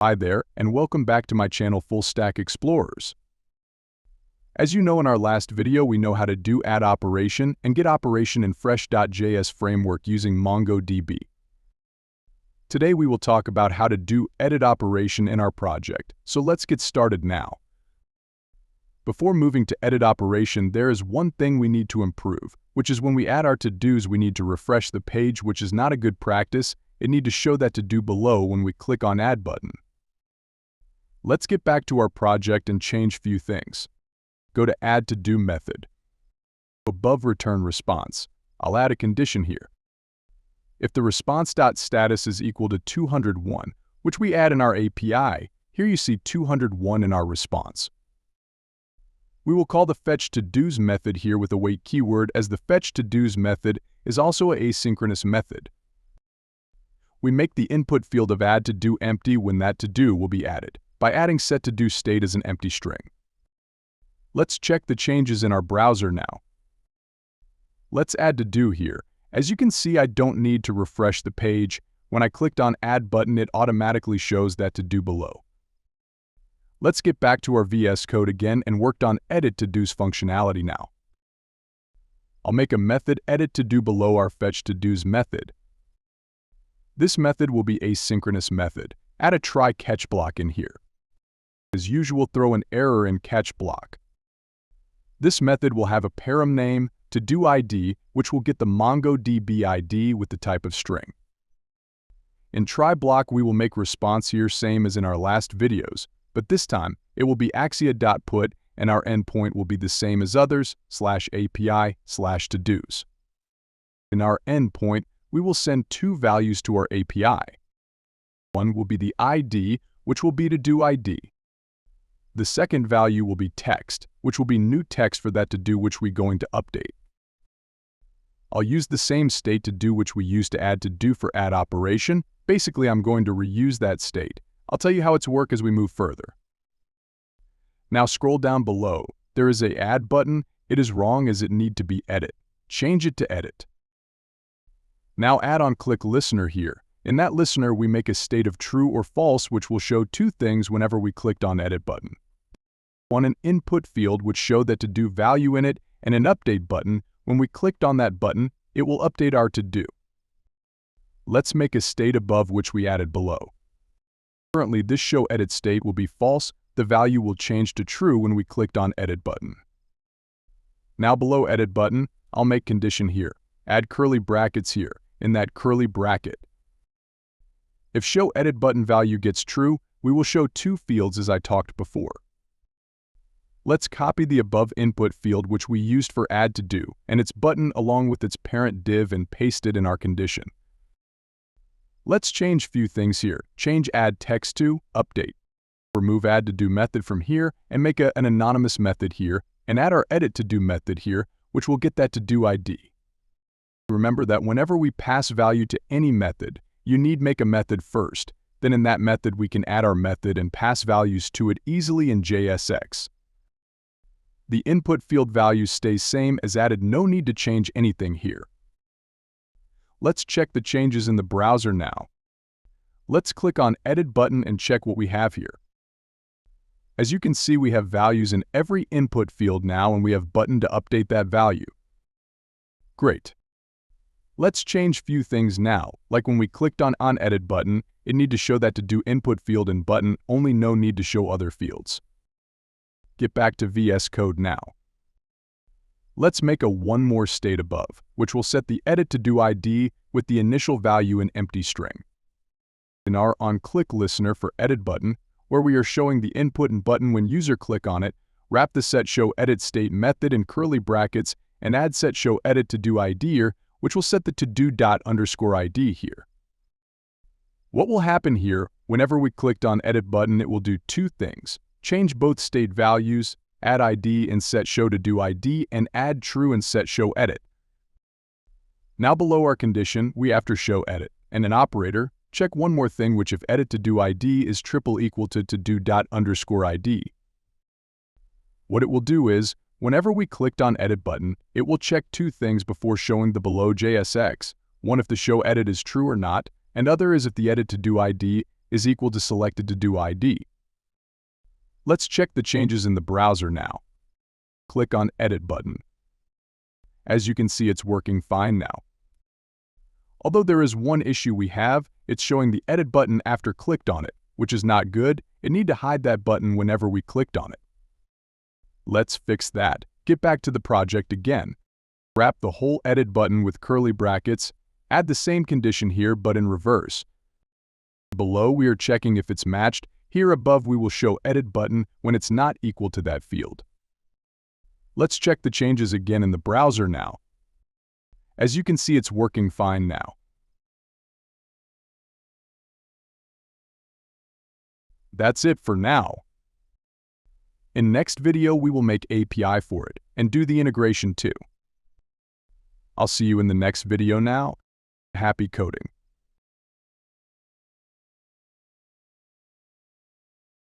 Hi there, and welcome back to my channel Fullstack Explorers. As you know, in our last video, we know how to do add operation and get operation in Fresh.js framework using Mongodb. Today we will talk about how to do edit operation in our project, so let's get started now. Before moving to edit operation, there is one thing we need to improve, which is when we add our to-dos, we need to refresh the page, which is not a good practice. It needs to show that to-do below when we click on Add button. Let's get back to our project and change few things. Go to Add To-Do method. Above return response, I'll add a condition here. If the response.status is equal to 201, which we add in our API, here you see 201 in our response. We will call the fetchToDo's method here with a wait keyword, as the fetchToDo's method is also an asynchronous method. We make the input field of add to-do empty when that to-do will be added, by adding setToDoState as an empty string. Let's check the changes in our browser now. Let's add to-do here. As you can see, I don't need to refresh the page. When I clicked on Add button, it automatically shows that to-do below. Let's get back to our VS Code again and worked on edit to-do's functionality now. I'll make a method edit to-do below our fetchToDo's method. This method will be asynchronous method. Add a try catch block in here. As usual, throw an error in catch block. This method will have a param name, to-do ID, which will get the MongoDB ID with the type of string. In try block, we will make response here same as in our last videos, but this time it will be axia.put and our endpoint will be the same as others, /API/todos. In our endpoint, we will send two values to our API. One will be the ID, which will be to-do ID. The second value will be text, which will be new text for that to-do which we're going to update. I'll use the same state to-do which we used to add to-do for add operation. Basically, I'm going to reuse that state. I'll tell you how it's work as we move further. Now scroll down below. There is a add button. It is wrong as it need to be edit. Change it to edit. Now add on click listener here. In that listener, we make a state of true or false, which will show two things whenever we clicked on edit button. One, an input field which showed that to-do value in it, and an update button. When we clicked on that button, it will update our to-do. Let's make a state above which we added below. Currently, this show edit state will be false. The value will change to true when we clicked on edit button. Now below edit button, I'll make condition here. Add curly brackets here, in that curly bracket. If show edit button value gets true, we will show two fields as I talked before. Let's copy the above input field which we used for add to do and its button along with its parent div and paste it in our condition. Let's change few things here. Change add text to update. Remove add to do method from here and make an anonymous method here and add our edit to do method here, which will get that to do ID. Remember that whenever we pass value to any method, you need make a method first. Then in that method, we can add our method and pass values to it easily in JSX. The input field value stays same as added. No need to change anything here. Let's check the changes in the browser now. Let's click on edit button and check what we have here. As you can see, we have values in every input field now and we have button to update that value. Great. Let's change few things now, like when we clicked on edit button, it need to show that to do input field and button, only no need to show other fields. Get back to VS Code now. Let's make a one more state above, which will set the edit to do ID with the initial value in empty string. In our onClick listener for edit button, where we are showing the input and button when user click on it, wrap the setShowEditState method in curly brackets and add setShowEdit2do ID, which will set the to-do._ID here. What will happen here, whenever we clicked on edit button, it will do two things. Change both state values, add ID in setShowToDoID, and add true in setShowEdit. Now below our condition, we after show edit, and an operator, check one more thing, which if edit to do ID is triple equal to to-do._ID. What it will do is, whenever we clicked on edit button, it will check two things before showing the below JSX. One, if the show edit is true or not, and other is if the edit to do ID is equal to selected to do ID. Let's check the changes in the browser now. Click on Edit button. As you can see, it's working fine now. Although there is one issue we have, it's showing the Edit button after clicked on it, which is not good. It needs to hide that button whenever we clicked on it. Let's fix that. Get back to the project again. Wrap the whole Edit button with curly brackets. Add the same condition here, but in reverse. Below, we are checking if it's matched. Here above, we will show Edit button when it's not equal to that field. Let's check the changes again in the browser now. As you can see, it's working fine now. That's it for now. In next video, we will make API for it and do the integration too. I'll see you in the next video now. Happy coding.